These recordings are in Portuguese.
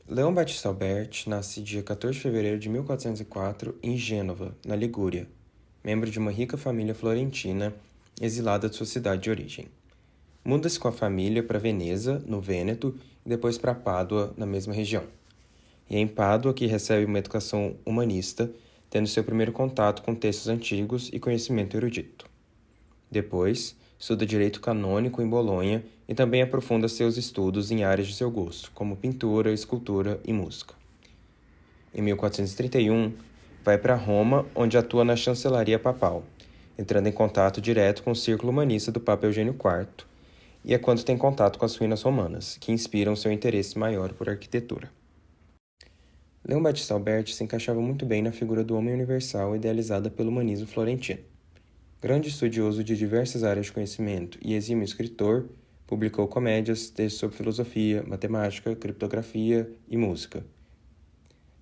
Leão Battista Alberti nasce dia 14 de fevereiro de 1404 em Gênova, na Ligúria, membro de uma rica família florentina exilada de sua cidade de origem. Muda-se com a família para Veneza, no Vêneto, e depois para Pádua, na mesma região. E é em Pádua que recebe uma educação humanista, tendo seu primeiro contato com textos antigos e conhecimento erudito. Depois, estuda direito canônico em Bolonha e também aprofunda seus estudos em áreas de seu gosto, como pintura, escultura e música. Em 1431, vai para Roma, onde atua na chancelaria papal, entrando em contato direto com o círculo humanista do Papa Eugênio IV, e é quando tem contato com as ruínas romanas, que inspiram seu interesse maior por arquitetura. Leão Battista Alberti se encaixava muito bem na figura do homem universal idealizada pelo humanismo florentino. Grande estudioso de diversas áreas de conhecimento e exímio escritor, publicou comédias, textos sobre filosofia, matemática, criptografia e música.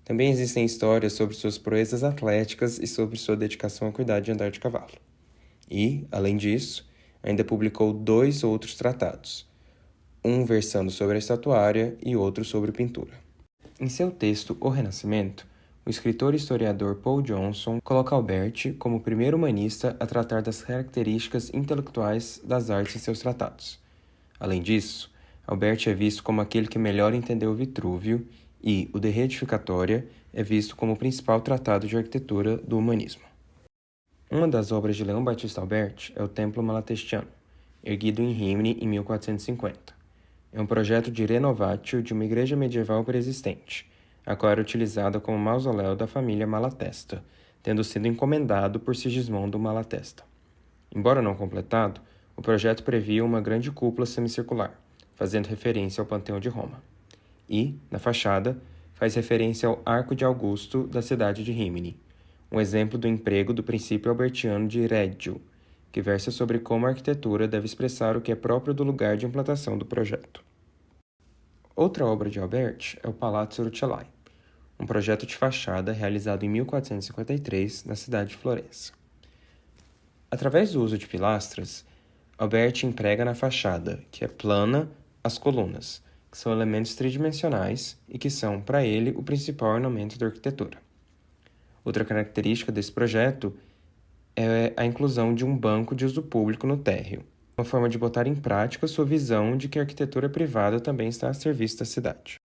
Também existem histórias sobre suas proezas atléticas e sobre sua dedicação a cuidar de andar de cavalo. E, além disso, ainda publicou 2 outros tratados, um versando sobre a estatuária e outro sobre pintura. Em seu texto O Renascimento, o escritor e historiador Paul Johnson coloca Alberti como o primeiro humanista a tratar das características intelectuais das artes em seus tratados. Além disso, Alberti é visto como aquele que melhor entendeu Vitrúvio e o De Reedificatória é visto como o principal tratado de arquitetura do humanismo. Uma das obras de Leão Battista Alberti é o Templo Malatestiano, erguido em Rimini em 1450. É um projeto de renovatio de uma igreja medieval preexistente, a qual era utilizada como mausoléu da família Malatesta, tendo sido encomendado por Sigismondo Malatesta. Embora não completado, o projeto previa uma grande cúpula semicircular, fazendo referência ao Panteão de Roma. E, na fachada, faz referência ao Arco de Augusto da cidade de Rimini, um exemplo do emprego do princípio albertiano de reggio, que versa sobre como a arquitetura deve expressar o que é próprio do lugar de implantação do projeto. Outra obra de Alberti é o Palazzo Rucellai, um projeto de fachada realizado em 1453 na cidade de Florença. Através do uso de pilastras, Alberti emprega na fachada, que é plana, as colunas, que são elementos tridimensionais e que são, para ele, o principal ornamento da arquitetura. Outra característica desse projeto é a inclusão de um banco de uso público no térreo, uma forma de botar em prática sua visão de que a arquitetura privada também está a serviço da cidade.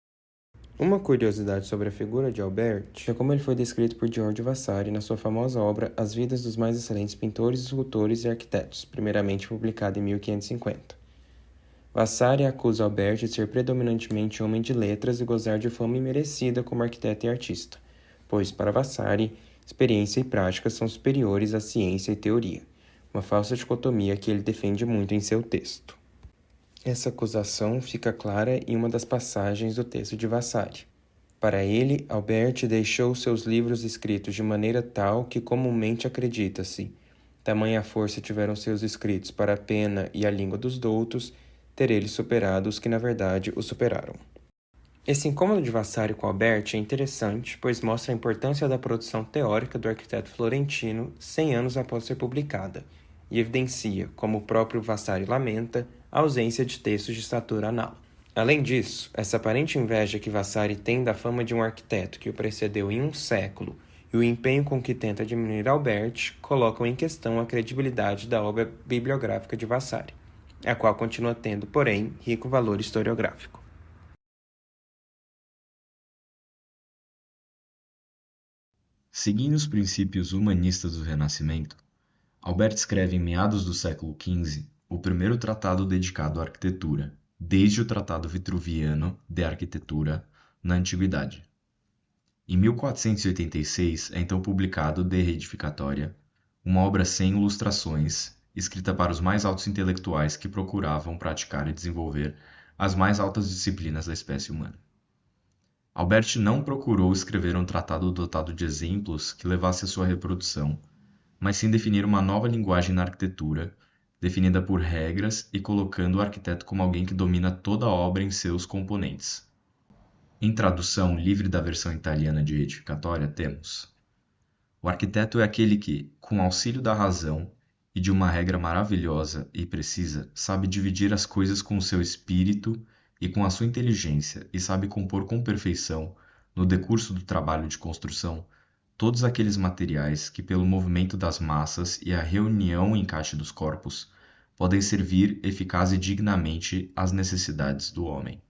Uma curiosidade sobre a figura de Alberti é como ele foi descrito por Giorgio Vasari na sua famosa obra As Vidas dos Mais Excelentes Pintores, Escultores e Arquitetos, primeiramente publicada em 1550. Vasari acusa Alberti de ser predominantemente homem de letras e gozar de fama imerecida como arquiteto e artista, pois, para Vasari, experiência e prática são superiores à ciência e teoria, uma falsa dicotomia que ele defende muito em seu texto. Essa acusação fica clara em uma das passagens do texto de Vasari. Para ele, Alberti deixou seus livros escritos de maneira tal que comumente acredita-se, tamanha força tiveram seus escritos para a pena e a língua dos doutos, ter ele superado os que na verdade o superaram. Esse incômodo de Vasari com Alberti é interessante, pois mostra a importância da produção teórica do arquiteto florentino 100 anos após ser publicada, e evidencia, como o próprio Vasari lamenta, a ausência de textos de estatura análoga. Além disso, essa aparente inveja que Vasari tem da fama de um arquiteto que o precedeu em um século e o empenho com que tenta diminuir Alberti colocam em questão a credibilidade da obra bibliográfica de Vasari, a qual continua tendo, porém, rico valor historiográfico. Seguindo os princípios humanistas do Renascimento, Alberti escreve em meados do século XV o primeiro tratado dedicado à arquitetura, desde o Tratado Vitruviano de Arquitetura, na Antiguidade. Em 1486 é então publicado De Reedificatória, uma obra sem ilustrações, escrita para os mais altos intelectuais que procuravam praticar e desenvolver as mais altas disciplinas da espécie humana. Alberti não procurou escrever um tratado dotado de exemplos que levasse à sua reprodução, mas sim definir uma nova linguagem na arquitetura, definida por regras e colocando o arquiteto como alguém que domina toda a obra em seus componentes. Em tradução livre da versão italiana de Edificatória, temos: o arquiteto é aquele que, com auxílio da razão e de uma regra maravilhosa e precisa, sabe dividir as coisas com o seu espírito, e com a sua inteligência e sabe compor com perfeição, no decurso do trabalho de construção, todos aqueles materiais que, pelo movimento das massas e a reunião e encaixe dos corpos, podem servir eficaz e dignamente às necessidades do homem.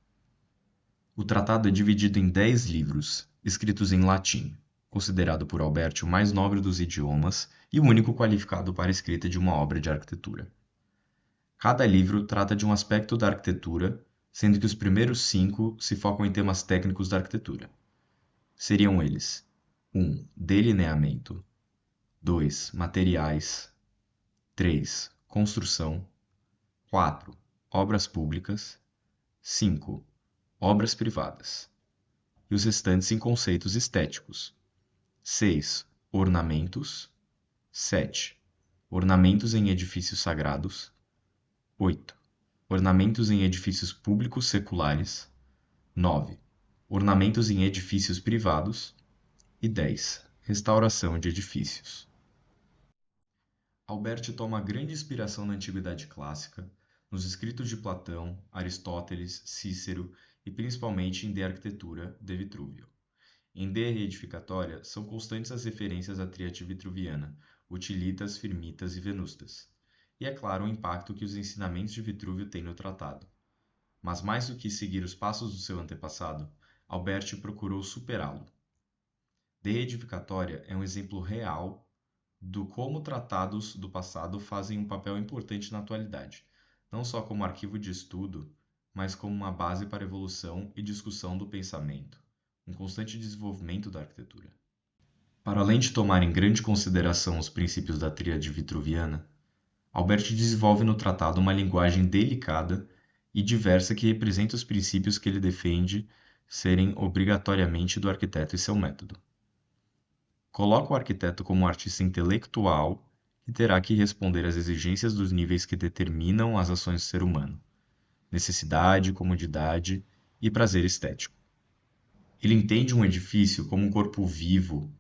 O tratado é dividido em 10 livros, escritos em latim, considerado por Alberti o mais nobre dos idiomas e o único qualificado para a escrita de uma obra de arquitetura. Cada livro trata de um aspecto da arquitetura, sendo que os primeiros 5 se focam em temas técnicos da arquitetura. Seriam eles: 1. Delineamento. 2. Materiais. 3. Construção. 4. Obras públicas. 5. Obras privadas. E os restantes em conceitos estéticos. 6. Ornamentos. 7. Ornamentos em edifícios sagrados. 8. Ornamentos em edifícios públicos seculares. 9. Ornamentos em edifícios privados. E 10. Restauração de edifícios. Alberti toma grande inspiração na Antiguidade Clássica, nos escritos de Platão, Aristóteles, Cícero e principalmente em De Arquitectura, de Vitruvio. Em De Reedificatória, são constantes as referências à tríade vitruviana, Utilitas, Firmitas e Venustas. E é claro o impacto que os ensinamentos de Vitruvio têm no tratado. Mas mais do que seguir os passos do seu antepassado, Alberti procurou superá-lo. De Reedificatória é um exemplo real do como tratados do passado fazem um papel importante na atualidade, não só como arquivo de estudo, mas como uma base para a evolução e discussão do pensamento, um constante desenvolvimento da arquitetura. Para além de tomar em grande consideração os princípios da tríade vitruviana, Alberti desenvolve no tratado uma linguagem delicada e diversa que representa os princípios que ele defende serem obrigatoriamente do arquiteto e seu método. Coloca o arquiteto como um artista intelectual que terá que responder às exigências dos níveis que determinam as ações do ser humano: necessidade, comodidade e prazer estético. Ele entende um edifício como um corpo vivo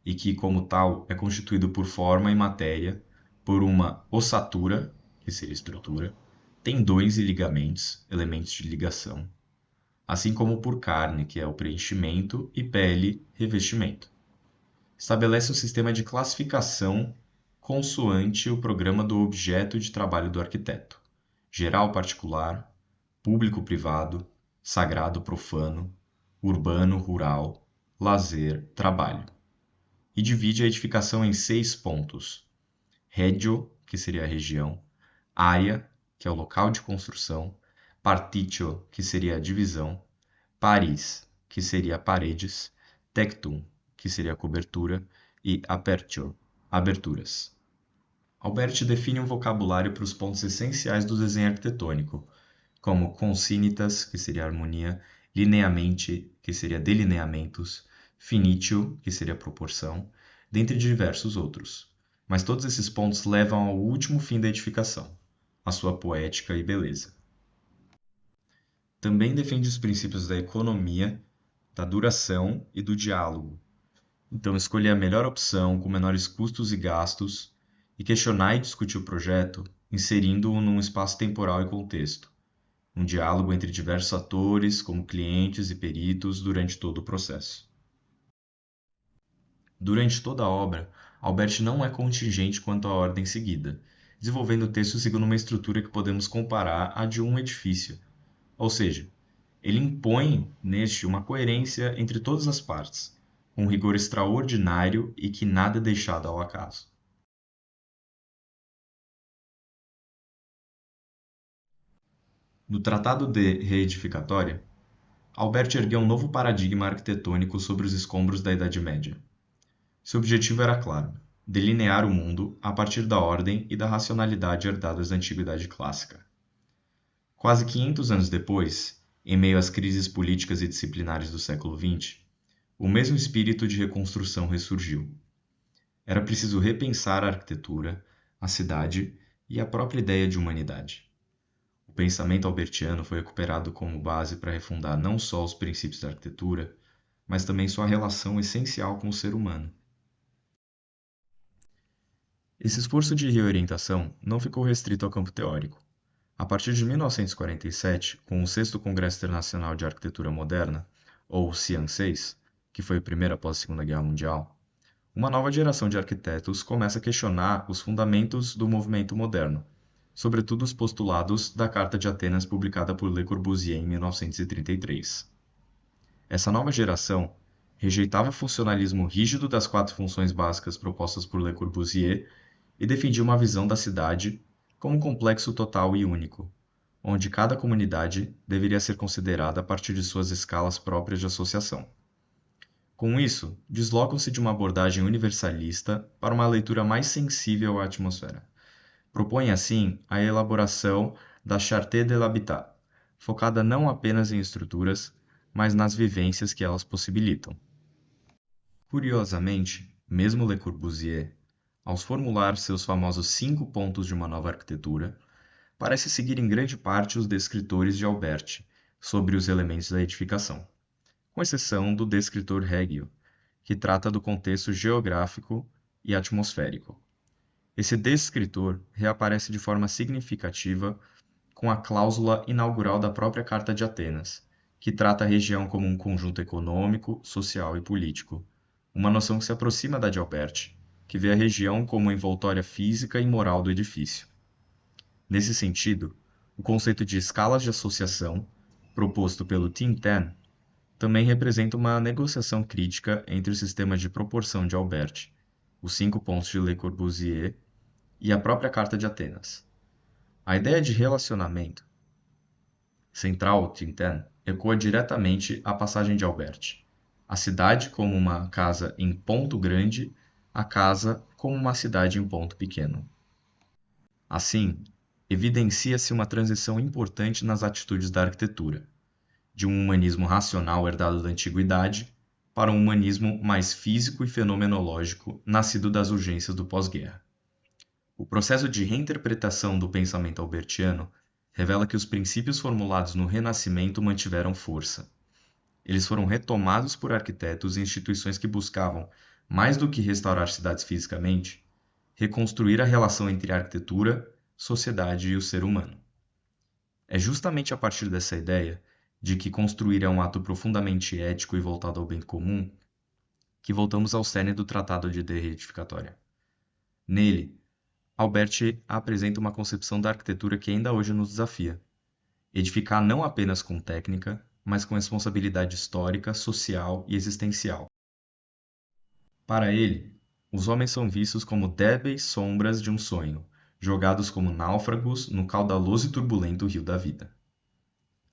e que, como tal, é constituído por forma e matéria, por uma ossatura, que seria estrutura, tendões e ligamentos, elementos de ligação, assim como por carne, que é o preenchimento, e pele, revestimento. Estabelece um sistema de classificação consoante o programa do objeto de trabalho do arquiteto: geral particular, público privado, sagrado profano, urbano rural, lazer, trabalho. E divide a edificação em 6 pontos: regio, que seria a região; area, que é o local de construção; partitio, que seria a divisão; paris, que seria paredes; tectum, que seria a cobertura; e aperture, aberturas. Alberti define um vocabulário para os pontos essenciais do desenho arquitetônico, como consinitas, que seria a harmonia; lineamente, que seria delineamentos; finitio, que seria a proporção, dentre diversos outros. Mas todos esses pontos levam ao último fim da edificação, a sua poética e beleza. Também defende os princípios da economia, da duração e do diálogo. Então, escolher a melhor opção com menores custos e gastos e questionar e discutir o projeto, inserindo-o num espaço temporal e contexto, um diálogo entre diversos atores, como clientes e peritos, durante todo o processo. Durante toda a obra, Alberti não é contingente quanto à ordem seguida, desenvolvendo o texto segundo uma estrutura que podemos comparar à de um edifício, ou seja, ele impõe neste uma coerência entre todas as partes, um rigor extraordinário e que nada é deixado ao acaso. No Tratado de Reedificatória, Alberti ergueu um novo paradigma arquitetônico sobre os escombros da Idade Média. Seu objetivo era claro: delinear o mundo a partir da ordem e da racionalidade herdadas da Antiguidade Clássica. Quase 500 anos depois, em meio às crises políticas e disciplinares do século XX, o mesmo espírito de reconstrução ressurgiu. Era preciso repensar a arquitetura, a cidade e a própria ideia de humanidade. O pensamento albertiano foi recuperado como base para refundar não só os princípios da arquitetura, mas também sua relação essencial com o ser humano. Esse esforço de reorientação não ficou restrito ao campo teórico. A partir de 1947, com o Sexto Congresso Internacional de Arquitetura Moderna, ou CIAN6, que foi o primeiro após a Segunda Guerra Mundial, uma nova geração de arquitetos começa a questionar os fundamentos do movimento moderno, sobretudo os postulados da Carta de Atenas publicada por Le Corbusier em 1933. Essa nova geração rejeitava o funcionalismo rígido das quatro funções básicas propostas por Le Corbusier e defendia uma visão da cidade como um complexo total e único, onde cada comunidade deveria ser considerada a partir de suas escalas próprias de associação. Com isso, deslocam-se de uma abordagem universalista para uma leitura mais sensível à atmosfera. Propõem, assim, a elaboração da Charte de l'Habitat, focada não apenas em estruturas, mas nas vivências que elas possibilitam. Curiosamente, mesmo Le Corbusier, ao formular seus famosos 5 pontos de uma nova arquitetura, parece seguir em grande parte os descritores de Alberti sobre os elementos da edificação, com exceção do descritor Reggio, que trata do contexto geográfico e atmosférico. Esse descritor reaparece de forma significativa com a cláusula inaugural da própria Carta de Atenas, que trata a região como um conjunto econômico, social e político, uma noção que se aproxima da de Alberti, que vê a região como envoltória física e moral do edifício. Nesse sentido, o conceito de escalas de associação, proposto pelo Tim Tan, também representa uma negociação crítica entre o sistema de proporção de Alberti, os 5 pontos de Le Corbusier e a própria Carta de Atenas. A ideia de relacionamento central Tim Tan ecoa diretamente a passagem de Alberti, a cidade como uma casa em ponto grande, a casa como uma cidade em ponto pequeno. Assim, evidencia-se uma transição importante nas atitudes da arquitetura, de um humanismo racional herdado da antiguidade para um humanismo mais físico e fenomenológico nascido das urgências do pós-guerra. O processo de reinterpretação do pensamento albertiano revela que os princípios formulados no Renascimento mantiveram força. Eles foram retomados por arquitetos e instituições que buscavam, mais do que restaurar cidades fisicamente, reconstruir a relação entre a arquitetura, sociedade e o ser humano. É justamente a partir dessa ideia de que construir é um ato profundamente ético e voltado ao bem comum que voltamos ao cerne do Tratado de Reedificatória. Nele, Alberti apresenta uma concepção da arquitetura que ainda hoje nos desafia: edificar não apenas com técnica, mas com responsabilidade histórica, social e existencial. Para ele, os homens são vistos como débeis sombras de um sonho, jogados como náufragos no caudaloso e turbulento rio da vida.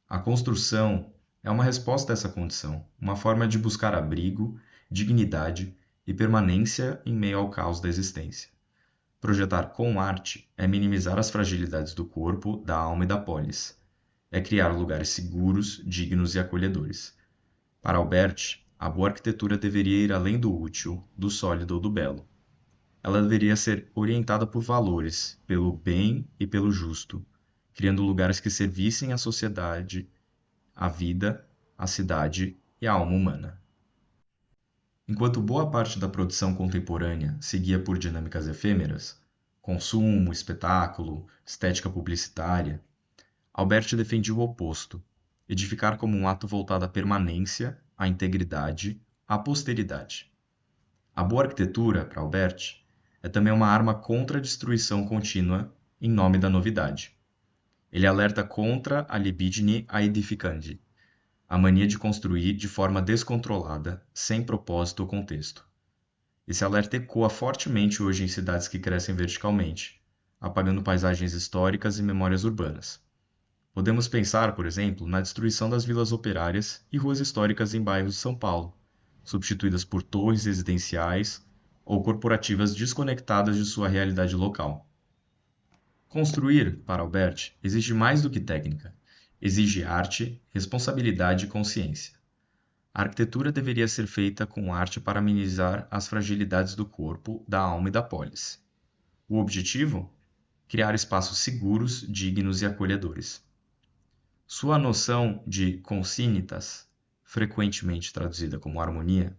A construção é uma resposta a essa condição, uma forma de buscar abrigo, dignidade e permanência em meio ao caos da existência. Projetar com arte é minimizar as fragilidades do corpo, da alma e da polis. É criar lugares seguros, dignos e acolhedores. Para Alberti, a boa arquitetura deveria ir além do útil, do sólido ou do belo. Ela deveria ser orientada por valores, pelo bem e pelo justo, criando lugares que servissem à sociedade, à vida, à cidade e à alma humana. Enquanto boa parte da produção contemporânea seguia por dinâmicas efêmeras, consumo, espetáculo, estética publicitária, Alberti defendia o oposto: edificar como um ato voltado à permanência, à integridade, à posteridade. A boa arquitetura, para Alberti, é também uma arma contra a destruição contínua em nome da novidade. Ele alerta contra a libidine aedificandi, a mania de construir de forma descontrolada, sem propósito ou contexto. Esse alerta ecoa fortemente hoje em cidades que crescem verticalmente, apagando paisagens históricas e memórias urbanas. Podemos pensar, por exemplo, na destruição das vilas operárias e ruas históricas em bairros de São Paulo, substituídas por torres residenciais ou corporativas desconectadas de sua realidade local. Construir, para Alberti, exige mais do que técnica. Exige arte, responsabilidade e consciência. A arquitetura deveria ser feita com arte para amenizar as fragilidades do corpo, da alma e da polis. O objetivo? Criar espaços seguros, dignos e acolhedores. Sua noção de consinitas, frequentemente traduzida como harmonia,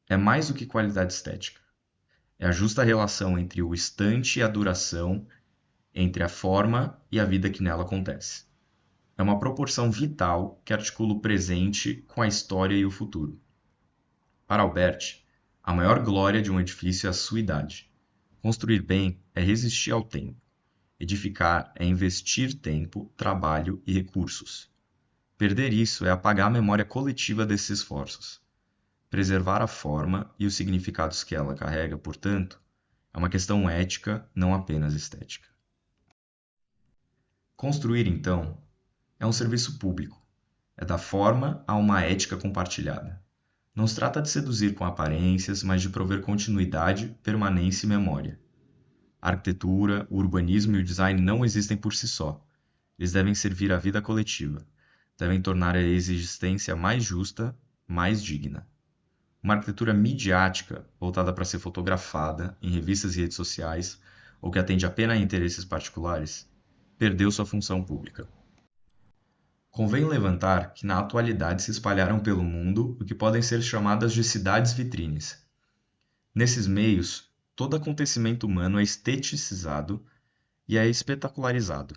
é mais do que qualidade estética. É a justa relação entre o instante e a duração, entre a forma e a vida que nela acontece. É uma proporção vital que articula o presente com a história e o futuro. Para Albert, a maior glória de um edifício é a sua idade. Construir bem é resistir ao tempo. Edificar é investir tempo, trabalho e recursos. Perder isso é apagar a memória coletiva desses esforços. Preservar a forma e os significados que ela carrega, portanto, é uma questão ética, não apenas estética. Construir, então, é um serviço público. É dar forma a uma ética compartilhada. Não se trata de seduzir com aparências, mas de prover continuidade, permanência e memória. A arquitetura, o urbanismo e o design não existem por si só. Eles devem servir à vida coletiva. Devem tornar a existência mais justa, mais digna. Uma arquitetura midiática, voltada para ser fotografada em revistas e redes sociais, ou que atende apenas a interesses particulares, perdeu sua função pública. Convém levantar que na atualidade se espalharam pelo mundo o que podem ser chamadas de cidades vitrines. Nesses meios, todo acontecimento humano é esteticizado e é espetacularizado.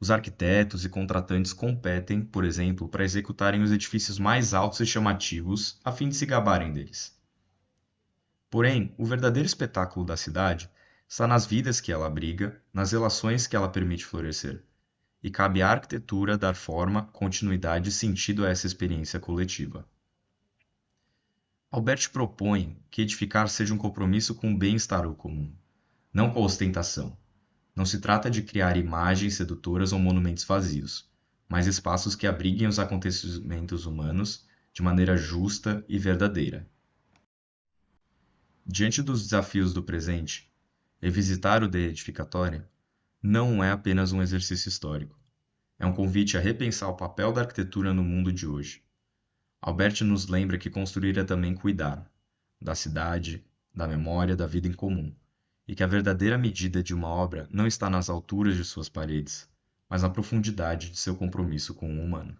Os arquitetos e contratantes competem, por exemplo, para executarem os edifícios mais altos e chamativos a fim de se gabarem deles. Porém, o verdadeiro espetáculo da cidade está nas vidas que ela abriga, nas relações que ela permite florescer. E cabe à arquitetura dar forma, continuidade e sentido a essa experiência coletiva. Albert propõe que edificar seja um compromisso com o bem-estar comum, não com a ostentação. Não se trata de criar imagens sedutoras ou monumentos vazios, mas espaços que abriguem os acontecimentos humanos de maneira justa e verdadeira. Diante dos desafios do presente, revisitar o De Edificatória não é apenas um exercício histórico. É um convite a repensar o papel da arquitetura no mundo de hoje. Albert nos lembra que construir é também cuidar da cidade, da memória, da vida em comum, e que a verdadeira medida de uma obra não está nas alturas de suas paredes, mas na profundidade de seu compromisso com o humano.